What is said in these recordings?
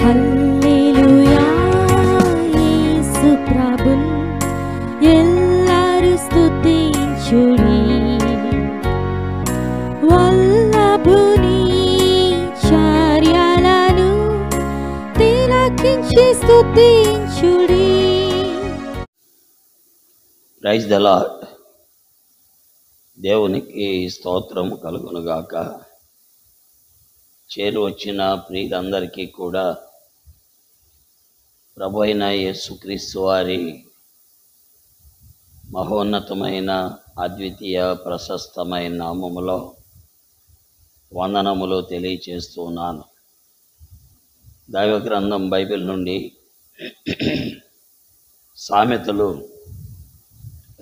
హల్లెలూయా యేసు ప్రభున్ ఎల్లరు స్తుతించుడి. వల్లభుని చర్యలను తిలకించి స్తుతించుడి. Praise the Lord. దేవునికి స్తోత్రము కలుగునుగాక. చేరు వచ్చిన ప్రియులందరికీ కూడా ప్రభు అయిన యేసుక్రీస్తు వారి మహోన్నతమైన అద్వితీయ ప్రశస్తమైన నామములో వందనములు తెలియచేస్తున్నాను. దైవ గ్రంథం బైబిల్ నుండి సామెతలు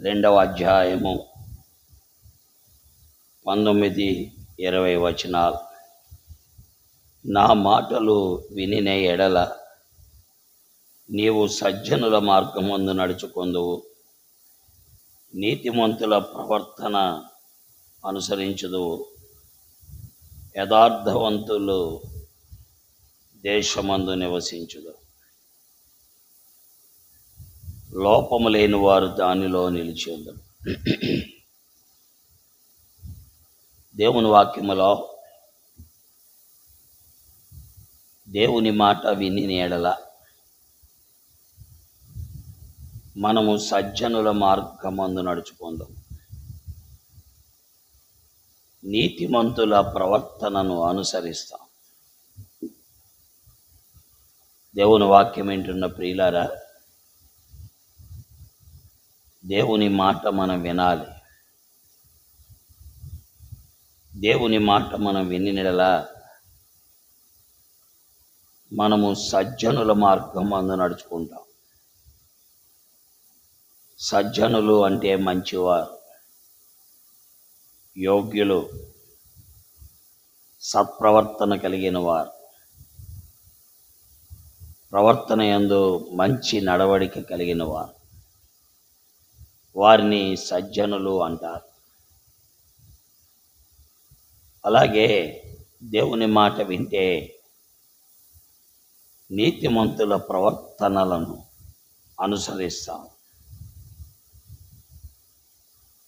2వ అధ్యాయము 19-20 వచనాలు. నా మాటలు వినిన ఎడల నీవు సజ్జనుల మార్గమందు నడుచుకొందువు, నీతిమంతుల ప్రవర్తన అనుసరించుదువు, యథార్థవంతులు దేశమందు నివసించుదు, లోపము లేని వారు దానిలో నిలిచేందురు. దేవుని వాక్యములో దేవుని మాట విని ఎడల మనము సజ్జనుల మార్గమందు నడుచుకుందాం, నీతిమంతుల ప్రవర్తనను అనుసరిస్తాం. దేవుని వాక్యం వింటున్న ప్రియులారా, దేవుని మాట మనం వినాలి. దేవుని మాట మనం వినినలా మనము సజ్జనుల మార్గం అందు నడుచుకుంటాం. సజ్జనులు అంటే మంచివారు, యోగ్యులు, సత్ప్రవర్తన కలిగిన వారు, ప్రవర్తన యందు మంచి నడవడిక కలిగిన వారు, వారిని సజ్జనులు అంటారు. అలాగే దేవుని మాట వింటే నీతిమంతుల ప్రవర్తనలను అనుసరిస్తాం.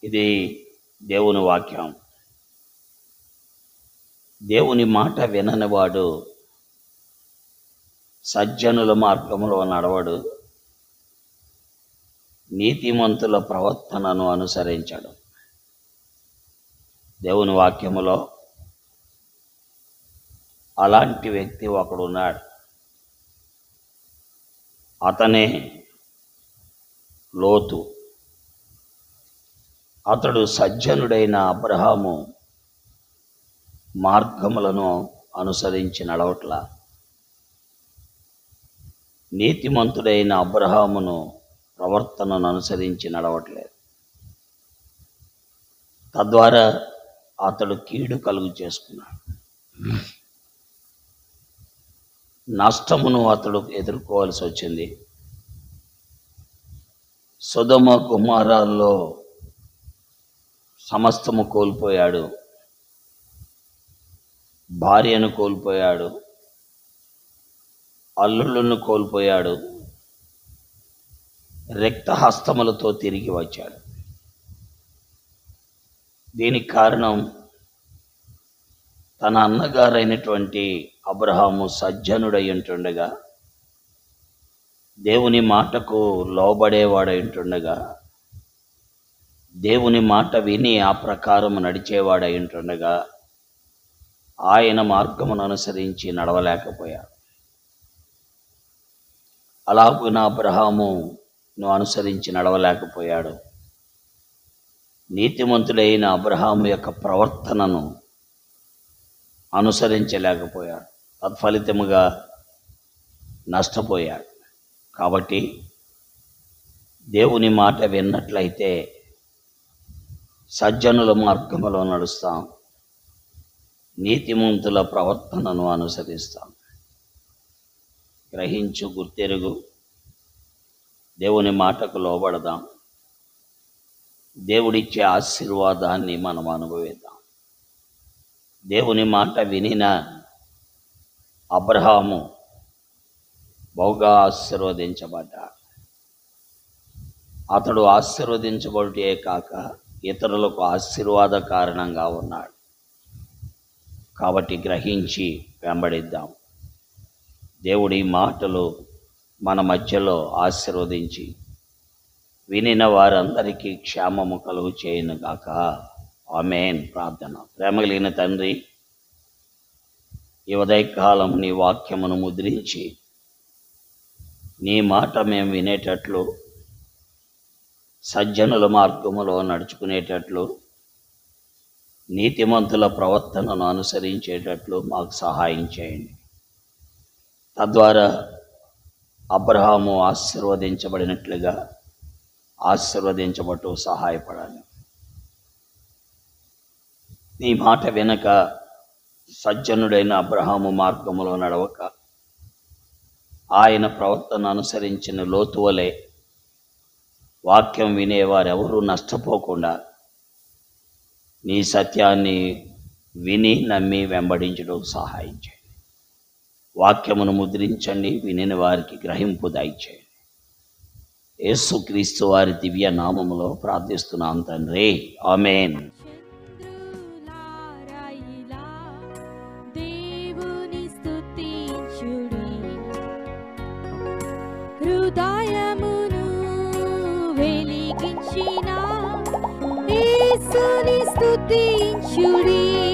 ఇది దేవుని వాక్యం. దేవుని మాట విననివాడు సజ్జనుల మార్గంలో నడవడు, నీతిమంతుల ప్రవర్తనను అనుసరించడు. దేవుని వాక్యములో అలాంటి వ్యక్తి ఒకడున్నాడు. అతనే లోతు. అతడు సజ్జనుడైన అబ్రహాము మార్గములను అనుసరించి నడవట్ల, నీతిమంతుడైన అబ్రహామును ప్రవర్తనను అనుసరించి నడవట్లేదు. తద్వారా అతడు కీడు కలుగు చేసుకున్నాడు. నష్టమును అతడు ఎదుర్కోవాల్సి వచ్చింది. సొదొమ గుమొర్రాల్లో సమస్తము కోల్పోయాడు. భార్యను కోల్పోయాడు, అల్లుళ్ళను కోల్పోయాడు, రిక్తహస్తములతో తిరిగి వచ్చాడు. దీనికి కారణం తన అన్నగారైనటువంటి అబ్రహాము సజ్జనుడై ఉంటుండగా, దేవుని మాటకు లోబడేవాడై ఉంటుండగా, దేవుని మాట విని ఆ ప్రకారము నడిచేవాడై ఉంటుండగా, ఆయన మార్గమును అనుసరించి నడవలేకపోయాడు. అలాగున అబ్రహామును అనుసరించి నడవలేకపోయాడు. నీతిమంతుడైన అబ్రహాము యొక్క ప్రవర్తనను అనుసరించలేకపోయాడు. తత్ఫలితముగా నష్టపోయాడు. కాబట్టి దేవుని మాట విన్నట్లయితే సజ్జనుల మార్గములో నడుస్తాం, నీతిమంతుల ప్రవర్తనను అనుసరిస్తాం. గ్రహించు, గుర్తెరుగు, దేవుని మాటకు లోబడదాం. దేవుడిచ్చే ఆశీర్వాదాన్ని మనం అనుభవిద్దాం. దేవుని మాట వినిన అబ్రహాము బహుగా ఆశీర్వదించబడ్డాడు. అతడు ఆశీర్వదించబడుటే కాక ఇతరులకు ఆశీర్వాద కారణంగా ఉన్నాడు. కాబట్టి గ్రహించి వెంబడిద్దాం. దేవుడి మాటలు మన మధ్యలో ఆశీర్వదించి వినిన వారందరికీ క్షేమము కలుగు చేయనుగాక. ఆమేన్. ప్రార్థన. ప్రేమ కలిగిన తండ్రి, ఈ ఉదయకాలం నీ వాక్యమును ముద్రించి నీ మాట మేము వినేటట్లు, సజ్జనుల మార్గములో నడుచుకునేటట్లు, నీతిమంతుల ప్రవర్తనను అనుసరించేటట్లు మాకు సహాయం చేయండి. తద్వారా అబ్రహాము ఆశీర్వదించబడినట్లుగా ఆశీర్వదించబట్టు సహాయపడాలి. నీ మాట వెనక సజ్జనుడైన అబ్రహాము మార్గములో నడవక ఆయన ప్రవర్తన అనుసరించిన లోతు వలె వాక్యం వినేవారెవరూ నష్టపోకుండా నీ సత్యాన్ని విని నమ్మి వెంబడించడం సహాయం చేయండి. వాక్యమును ముద్రించండి, వినిన వారికి గ్రహింపు దయచేయండి. యేసుక్రీస్తు వారి దివ్య నామములో ప్రార్థిస్తున్నాం తండ్రి. ఆమేన్. దేవుని స్తుతించుడి, హృదయమును వెలిగించిన యేసుని స్తుతించుడి.